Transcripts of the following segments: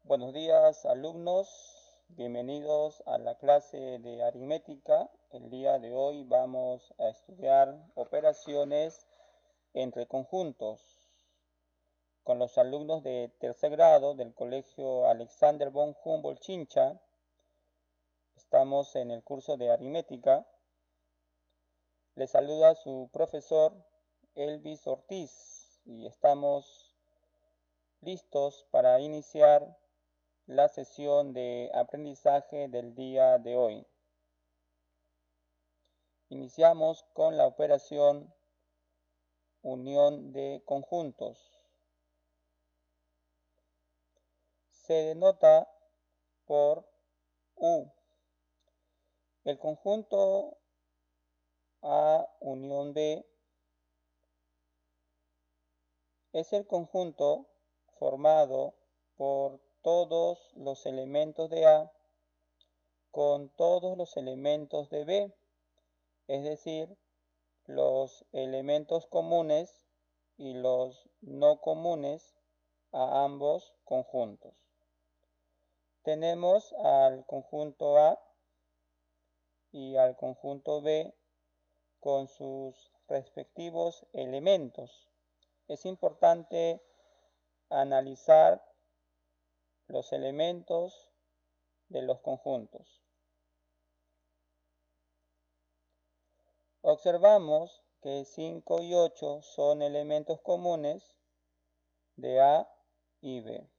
Buenos días, alumnos. Bienvenidos a la clase de aritmética. El día de hoy vamos a estudiar operaciones entre conjuntos con los alumnos de tercer grado del Colegio Alexander von Humboldt Chincha. Estamos en el curso de aritmética. Les saluda su profesor Elvis Ortiz y estamos listos para iniciar la sesión de aprendizaje del día de hoy. Iniciamos con la operación unión de conjuntos. Se denota por U. El conjunto A unión B es el conjunto formado por todos los elementos de A con todos los elementos de B, es decir, los elementos comunes y los no comunes a ambos conjuntos. Tenemos al conjunto A y al conjunto B con sus respectivos elementos. Es importante analizar los elementos de los conjuntos. Observamos que 5 y 8 son elementos comunes de A y B.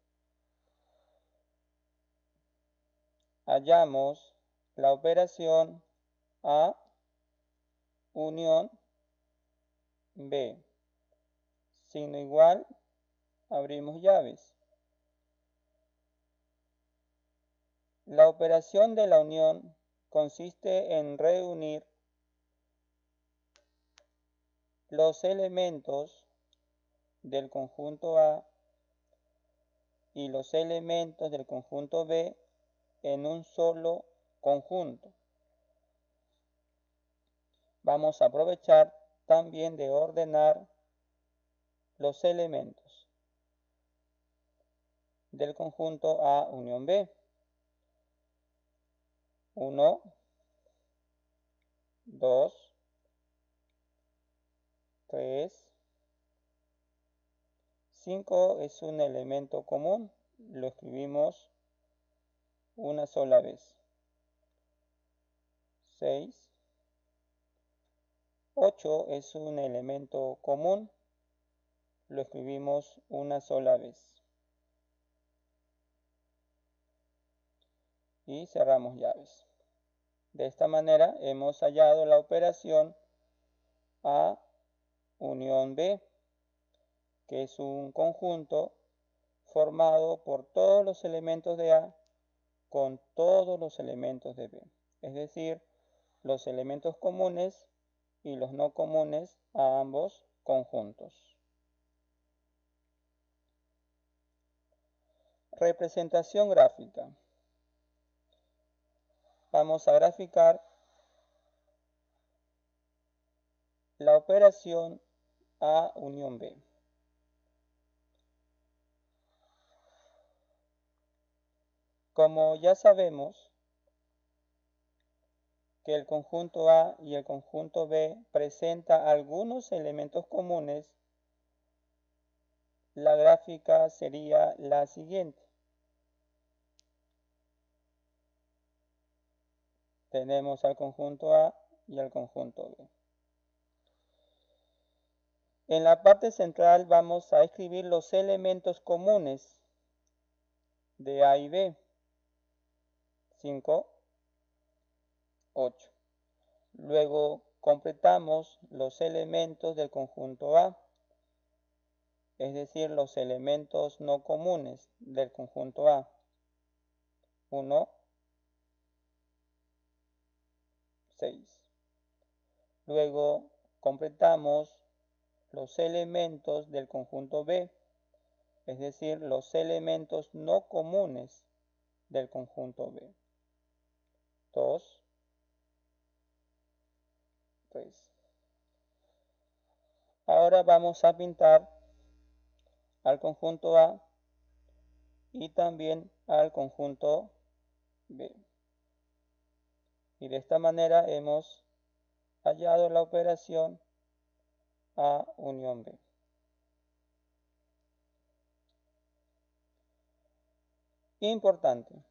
Hallamos la operación A unión B. Signo igual, abrimos llaves. La operación de la unión consiste en reunir los elementos del conjunto A y los elementos del conjunto B en un solo conjunto. Vamos a aprovechar también de ordenar los elementos del conjunto A unión B. 1, 2, 3, 5 es un elemento común, lo escribimos una sola vez. 6, 8 es un elemento común, lo escribimos una sola vez. Y cerramos llaves. De esta manera hemos hallado la operación A unión B, que es un conjunto formado por todos los elementos de A con todos los elementos de B, es decir, los elementos comunes y los no comunes a ambos conjuntos. Representación gráfica. Vamos a graficar la operación A unión B. Como ya sabemos que el conjunto A y el conjunto B presenta algunos elementos comunes, la gráfica sería la siguiente. Tenemos al conjunto A y al conjunto B. En la parte central vamos a escribir los elementos comunes de A y B. 5, 8. Luego completamos los elementos del conjunto A, es decir, los elementos no comunes del conjunto A. 1, 6. Luego completamos los elementos del conjunto B, es decir, los elementos no comunes del conjunto B. 2, 3. Ahora vamos a pintar al conjunto A y también al conjunto B. Y de esta manera hemos hallado la operación A unión B. Importante.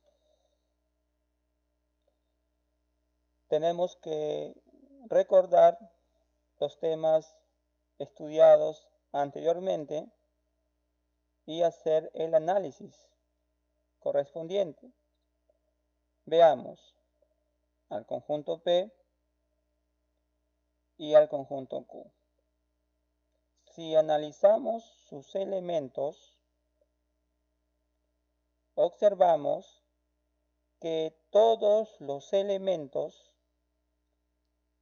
Tenemos que recordar los temas estudiados anteriormente y hacer el análisis correspondiente. Veamos al conjunto P y al conjunto Q. Si analizamos sus elementos, observamos que todos los elementos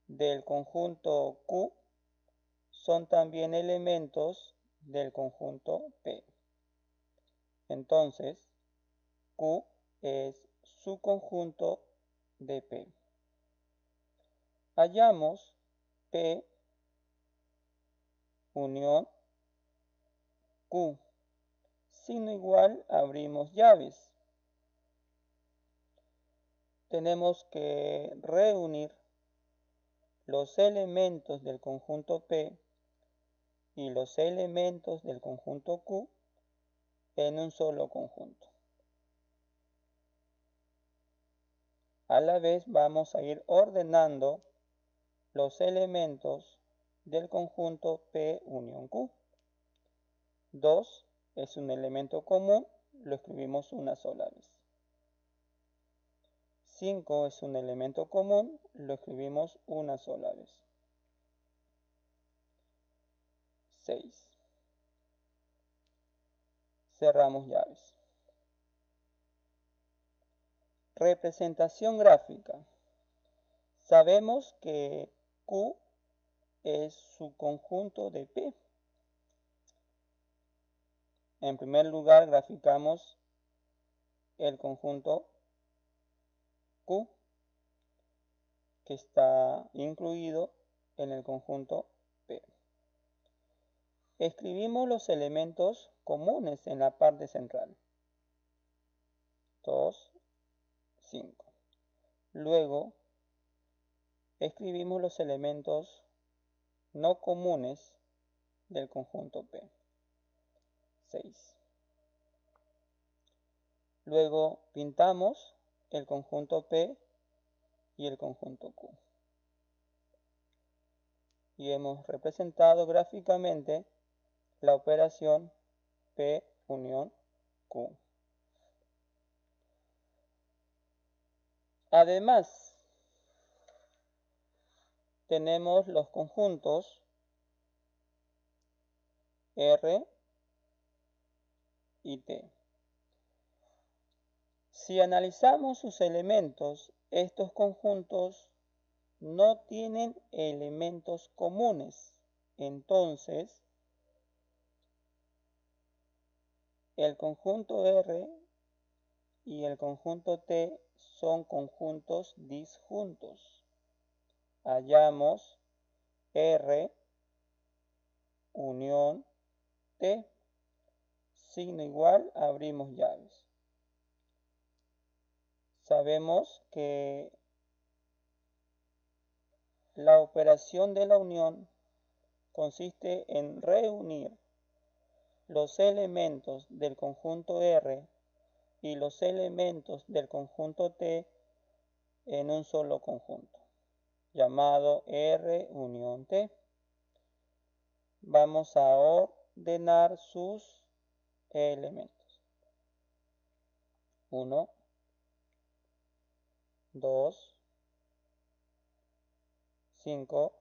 del conjunto Q son también elementos del conjunto P. Entonces, Q es su conjunto de P. Hallamos P unión Q. Signo igual, abrimos llaves. Tenemos que reunir los elementos del conjunto P y los elementos del conjunto Q en un solo conjunto. A la vez vamos a ir ordenando los elementos del conjunto P unión Q. 2 es un elemento común, lo escribimos una sola vez. 5 es un elemento común, lo escribimos una sola vez. 6. Cerramos llaves. Representación gráfica. Sabemos que Q es su conjunto de P. En primer lugar, graficamos el conjunto Q, que está incluido en el conjunto P. Escribimos los elementos comunes en la parte central. 2, 5. Luego, escribimos los elementos no comunes del conjunto P. 6. Luego pintamos el conjunto P y el conjunto Q. Y hemos representado gráficamente la operación P unión Q. Además, tenemos los conjuntos R y T. Si analizamos sus elementos, estos conjuntos no tienen elementos comunes. Entonces, el conjunto R y el conjunto T son conjuntos disjuntos. Hallamos R unión T. Signo igual, abrimos llaves. Sabemos que la operación de la unión consiste en reunir los elementos del conjunto R y los elementos del conjunto T en un solo conjunto, llamado R unión T. Vamos a ordenar sus elementos. 1, 2, 5,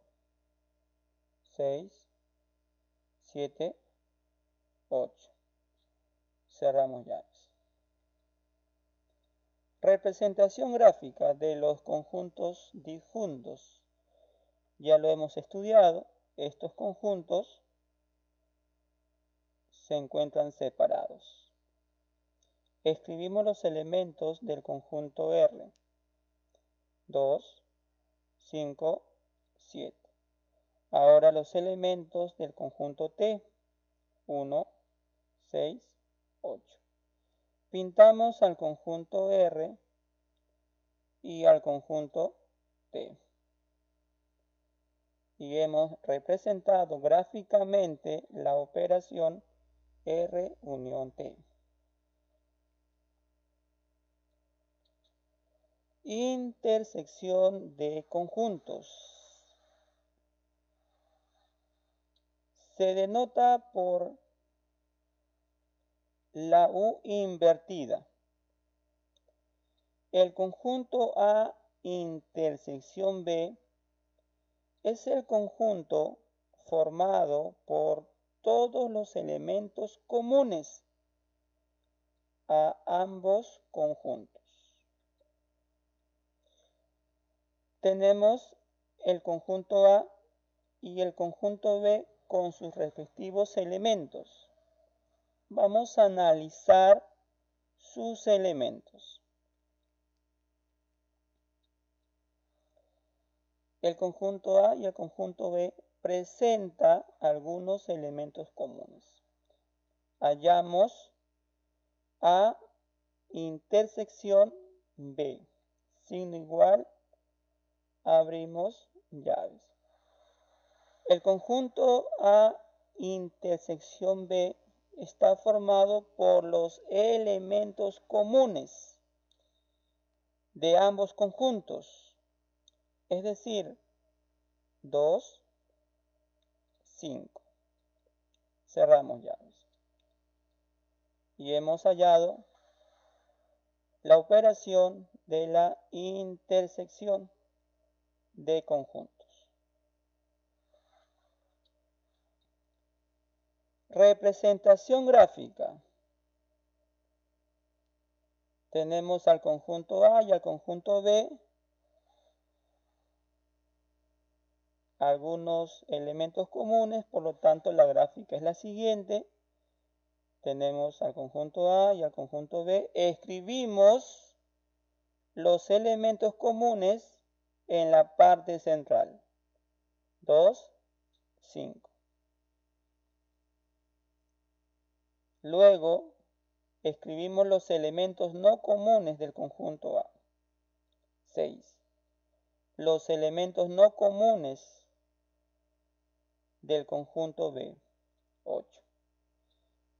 6, 7, 8. Cerramos llaves. Representación gráfica de los conjuntos disjuntos. Ya lo hemos estudiado. Estos conjuntos se encuentran separados. Escribimos los elementos del conjunto R. 2, 5, 7. Ahora los elementos del conjunto T. 1, 6, 8. Pintamos al conjunto R y al conjunto T. Y hemos representado gráficamente la operación R unión T. Intersección de conjuntos. Se denota por la U invertida. El conjunto A intersección B es el conjunto formado por todos los elementos comunes a ambos conjuntos. Tenemos el conjunto A y el conjunto B con sus respectivos elementos. Vamos a analizar sus elementos. El conjunto A y el conjunto B presenta algunos elementos comunes. Hallamos A intersección B, signo igual, abrimos llaves. El conjunto A intersección B está formado por los elementos comunes de ambos conjuntos, es decir, 2, 5. Cerramos llaves. Y hemos hallado la operación de la intersección de conjuntos. Representación gráfica. Tenemos al conjunto A y al conjunto B algunos elementos comunes, por lo tanto la gráfica es la siguiente. Tenemos al conjunto A y al conjunto B. Escribimos los elementos comunes en la parte central. 2, 5. Luego escribimos los elementos no comunes del conjunto A. 6. Los elementos no comunes del conjunto B. 8.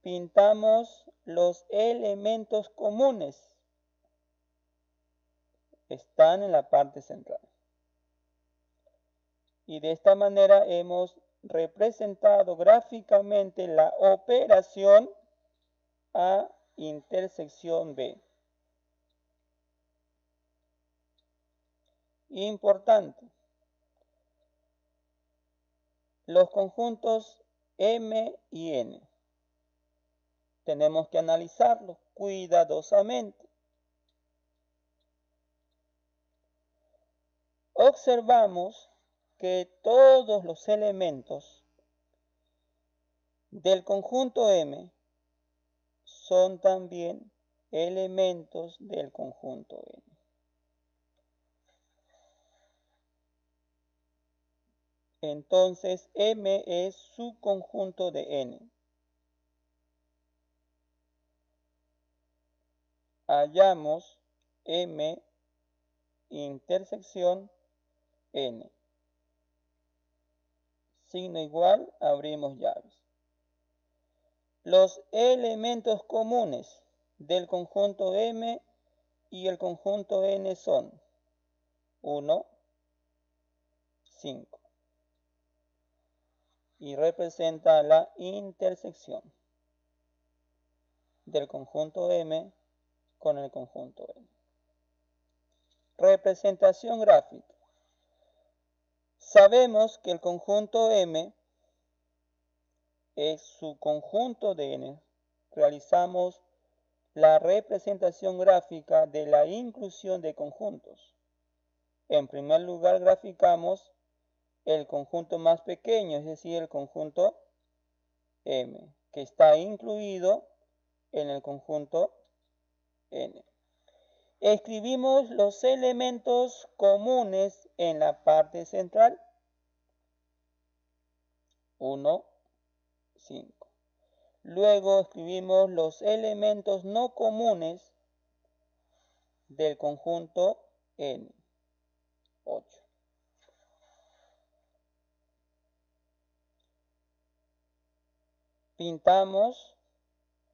Pintamos los elementos comunes. Están en la parte central. Y de esta manera hemos representado gráficamente la operación A intersección B. Importante. Los conjuntos M y N. Tenemos que analizarlos cuidadosamente. Observamos que todos los elementos del conjunto M son también elementos del conjunto N. Entonces M es subconjunto de N. Hallamos M intersección N. Signo igual, abrimos llaves. Los elementos comunes del conjunto M y el conjunto N son 1, 5. Y representa la intersección del conjunto M con el conjunto N. Representación gráfica. Sabemos que el conjunto M es su conjunto de N. Realizamos la representación gráfica de la inclusión de conjuntos. En primer lugar, graficamos el conjunto más pequeño, es decir, el conjunto M, que está incluido en el conjunto N. Escribimos los elementos comunes en la parte central. 1, 5. Luego escribimos los elementos no comunes del conjunto N. 8. Pintamos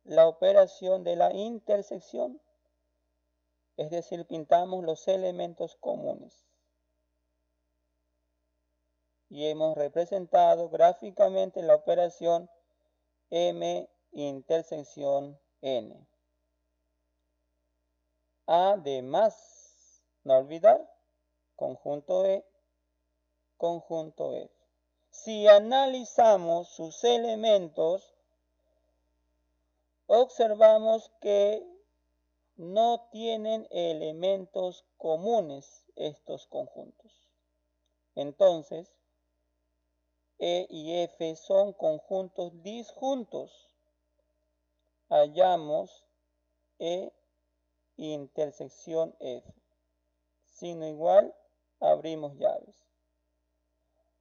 la operación de la intersección, es decir, pintamos los elementos comunes. Y hemos representado gráficamente la operación M intersección N. Además, no olvidar, conjunto E, conjunto F. Si analizamos sus elementos, observamos que no tienen elementos comunes estos conjuntos. Entonces, E y F son conjuntos disjuntos. Hallamos E intersección F. Signo igual, abrimos llaves.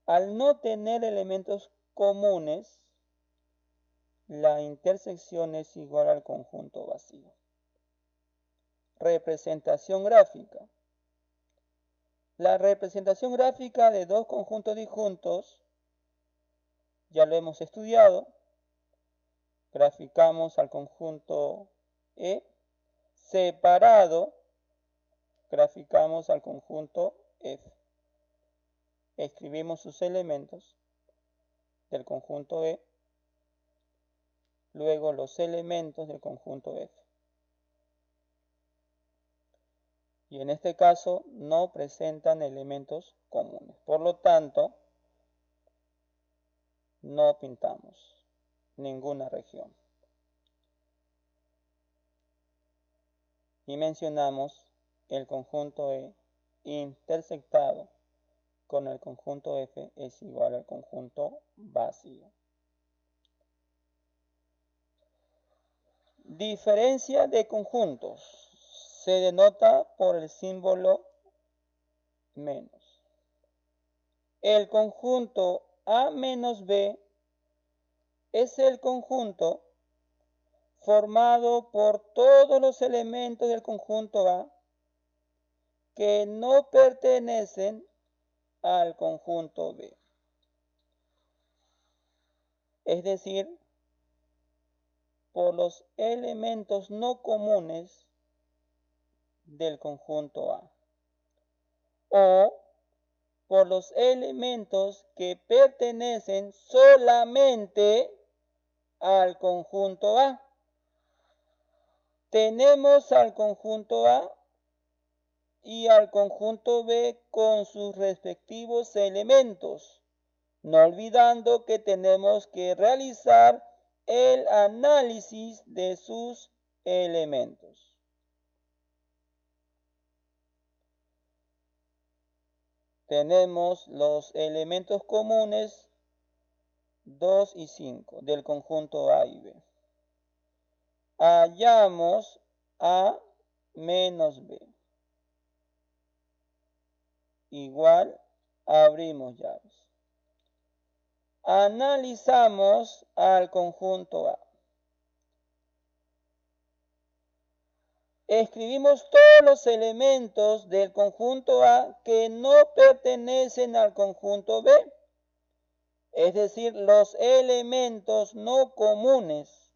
Al no tener elementos comunes, la intersección es igual al conjunto vacío. Representación gráfica. La representación gráfica de dos conjuntos disjuntos ya lo hemos estudiado. Graficamos al conjunto E. Separado, graficamos al conjunto F. Escribimos sus elementos del conjunto E. Luego los elementos del conjunto F. Y en este caso no presentan elementos comunes. Por lo tanto, no pintamos ninguna región. Y mencionamos el conjunto E intersectado con el conjunto F es igual al conjunto vacío. Diferencia de conjuntos se denota por el símbolo menos. El conjunto A menos B es el conjunto formado por todos los elementos del conjunto A que no pertenecen al conjunto B. Es decir, por los elementos no comunes del conjunto A. O por los elementos que pertenecen solamente al conjunto A. Tenemos al conjunto A y al conjunto B con sus respectivos elementos, no olvidando que tenemos que realizar el análisis de sus elementos. Tenemos los elementos comunes 2 y 5 del conjunto A y B. Hallamos A menos B. Igual, abrimos llaves. Analizamos al conjunto A. Escribimos todos los elementos del conjunto A que no pertenecen al conjunto B, es decir, los elementos no comunes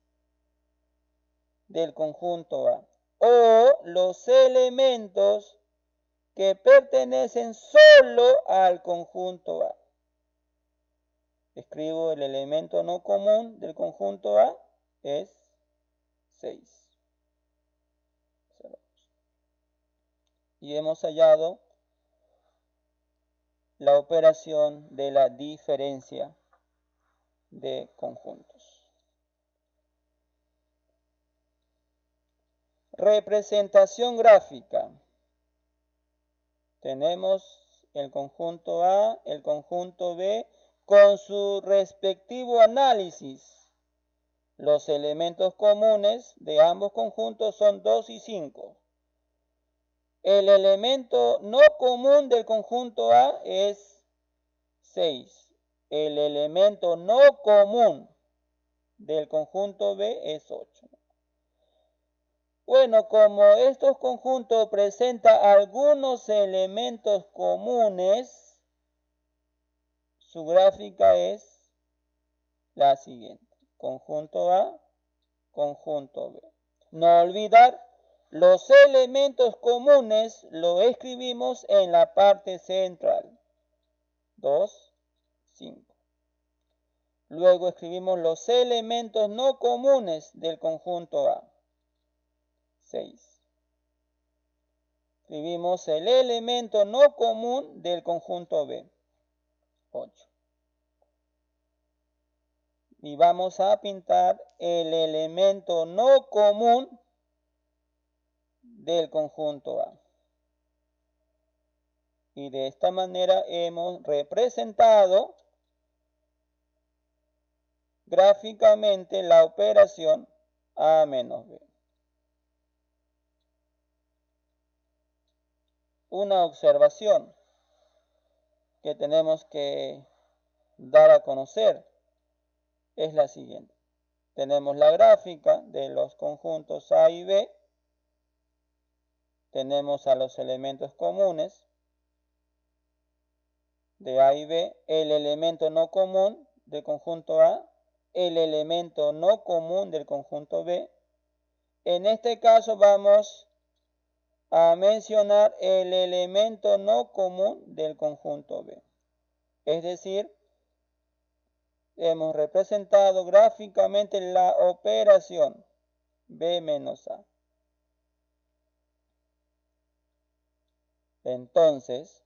del conjunto A, o los elementos que pertenecen solo al conjunto A. Escribo el elemento no común del conjunto A, es 6. Y hemos hallado la operación de la diferencia de conjuntos. Representación gráfica. Tenemos el conjunto A, el conjunto B, con su respectivo análisis. Los elementos comunes de ambos conjuntos son 2 y 5. El elemento no común del conjunto A es 6. El elemento no común del conjunto B es 8. Bueno, como estos conjuntos presentan algunos elementos comunes, su gráfica es la siguiente. Conjunto A, conjunto B. No olvidar, los elementos comunes lo escribimos en la parte central. 2, 5. Luego escribimos los elementos no comunes del conjunto A. 6. Escribimos el elemento no común del conjunto B. 8. Y vamos a pintar el elemento no común del conjunto A. Y de esta manera hemos representado gráficamente la operación A menos B. Una observación que tenemos que dar a conocer es la siguiente. Tenemos la gráfica de los conjuntos A y B. Tenemos a los elementos comunes de A y B, el elemento no común del conjunto A, el elemento no común del conjunto B. En este caso vamos a mencionar el elemento no común del conjunto B. Es decir, hemos representado gráficamente la operación B menos A. Entonces,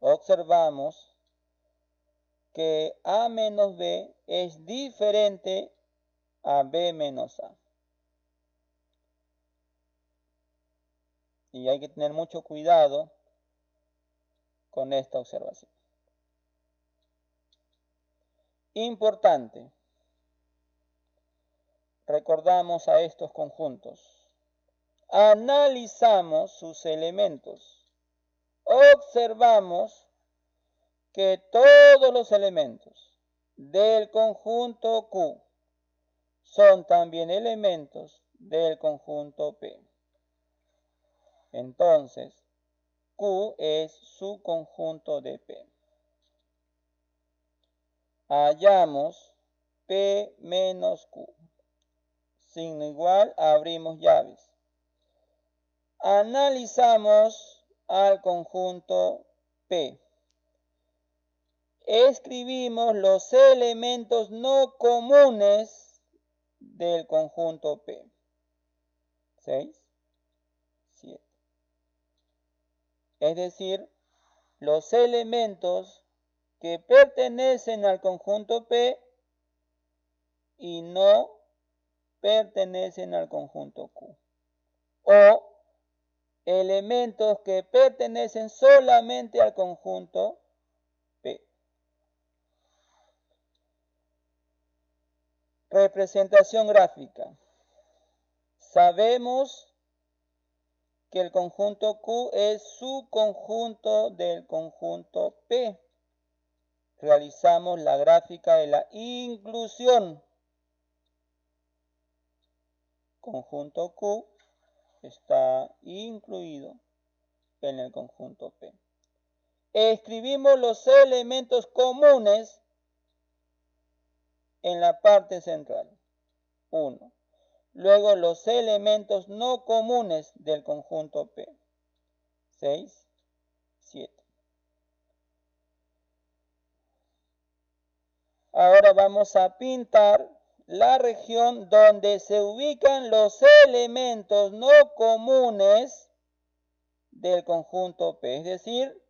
observamos que A menos B es diferente a B menos A. Y hay que tener mucho cuidado con esta observación. Importante. Recordamos a estos conjuntos. Analizamos sus elementos. Observamos que todos los elementos del conjunto Q son también elementos del conjunto P. Entonces, Q es su conjunto de P. Hallamos P menos Q. Signo igual, abrimos llaves. Analizamos al conjunto P. Escribimos los elementos no comunes del conjunto P. 6, 7. Es decir, los elementos que pertenecen al conjunto P y no pertenecen al conjunto Q. O elementos que pertenecen solamente al conjunto P. Representación gráfica. Sabemos que el conjunto Q es subconjunto del conjunto P. Realizamos la gráfica de la inclusión. Conjunto Q está incluido en el conjunto P. Escribimos los elementos comunes en la parte central. 1. Luego los elementos no comunes del conjunto P. 6, 7. Ahora vamos a pintar la región donde se ubican los elementos no comunes del conjunto P. Es decir,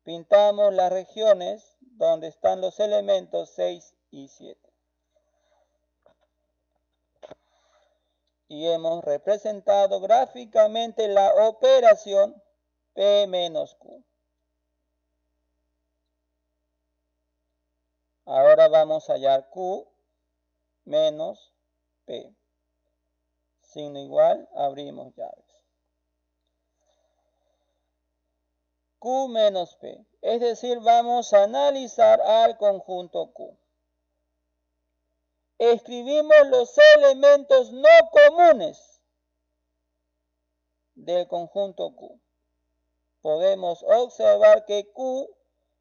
pintamos las regiones donde están los elementos 6 y 7. Y hemos representado gráficamente la operación P menos Q. Ahora vamos a hallar Q menos P. Signo igual, abrimos llaves. Q menos P. Es decir, vamos a analizar al conjunto Q. escribimos los elementos no comunes del conjunto Q. Podemos observar que Q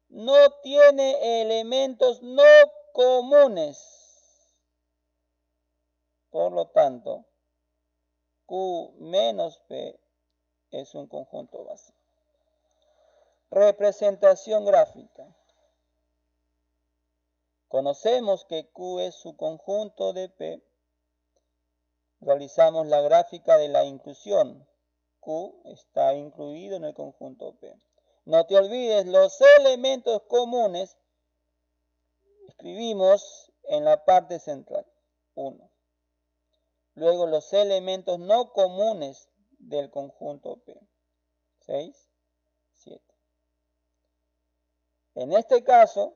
no tiene elementos no comunes. Por lo tanto, Q menos P es un conjunto vacío. Representación gráfica. Conocemos que Q es su conjunto de P. Realizamos la gráfica de la inclusión. Q está incluido en el conjunto P. No te olvides, los elementos comunes escribimos en la parte central, 1. Luego los elementos no comunes del conjunto P, 6, 7. En este caso,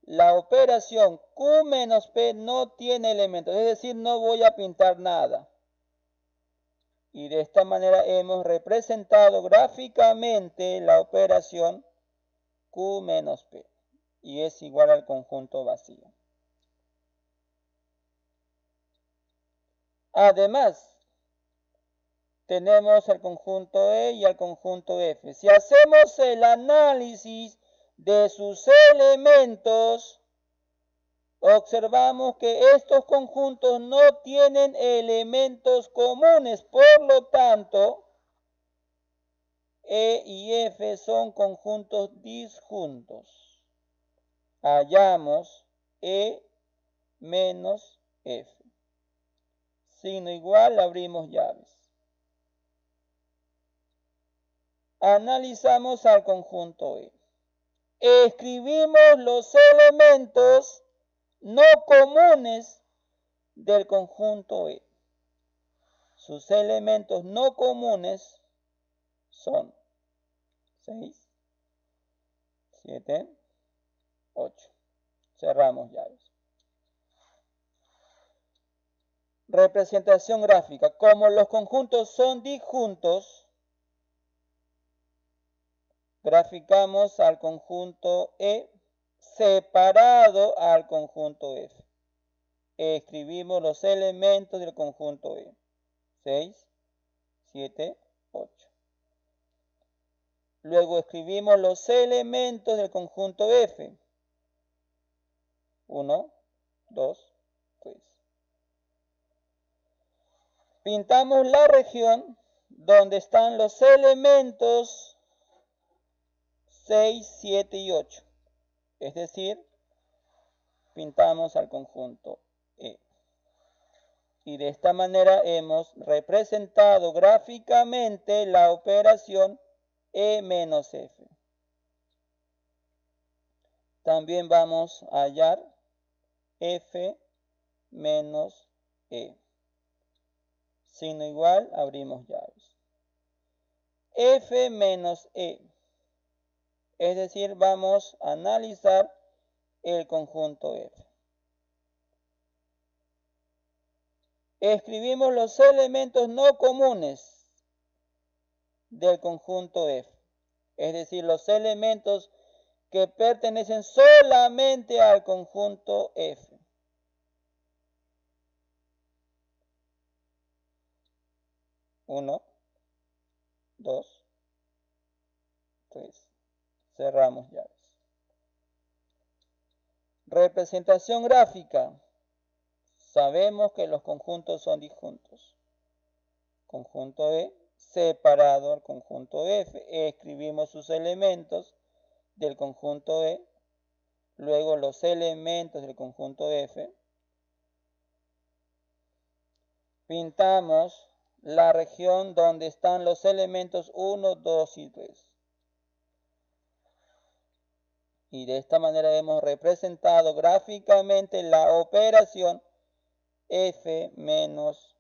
la operación Q menos P no tiene elementos, es decir, no voy a pintar nada. Y de esta manera hemos representado gráficamente la operación Q menos P. Y es igual al conjunto vacío. Además, tenemos el conjunto E y el conjunto F. Si hacemos el análisis de sus elementos, observamos que estos conjuntos no tienen elementos comunes. Por lo tanto, E y F son conjuntos disjuntos. Hallamos E menos F. Signo igual, abrimos llaves. Analizamos al conjunto E. Escribimos los elementos no comunes del conjunto E. Sus elementos no comunes son 6, 7, 8. Cerramos llaves. Representación gráfica. Como los conjuntos son disjuntos, graficamos al conjunto E separado al conjunto F. Escribimos los elementos del conjunto E. 6, 7, 8. Luego escribimos los elementos del conjunto F. 1, 2, 3. Pintamos la región donde están los elementos 6, 7 y 8. Es decir, pintamos al conjunto E. Y de esta manera hemos representado gráficamente la operación E menos F. También vamos a hallar F menos E. Signo igual, abrimos llaves. F menos E. Es decir, vamos a analizar el conjunto F. Escribimos los elementos no comunes del conjunto F. Es decir, los elementos que pertenecen solamente al conjunto F. 1, 2, 3. Cerramos llaves. Representación gráfica. Sabemos que los conjuntos son disjuntos. Conjunto E separado al conjunto F. Escribimos sus elementos del conjunto E. Luego los elementos del conjunto F. Pintamos la región donde están los elementos 1, 2 y 3. Y de esta manera hemos representado gráficamente la operación F menos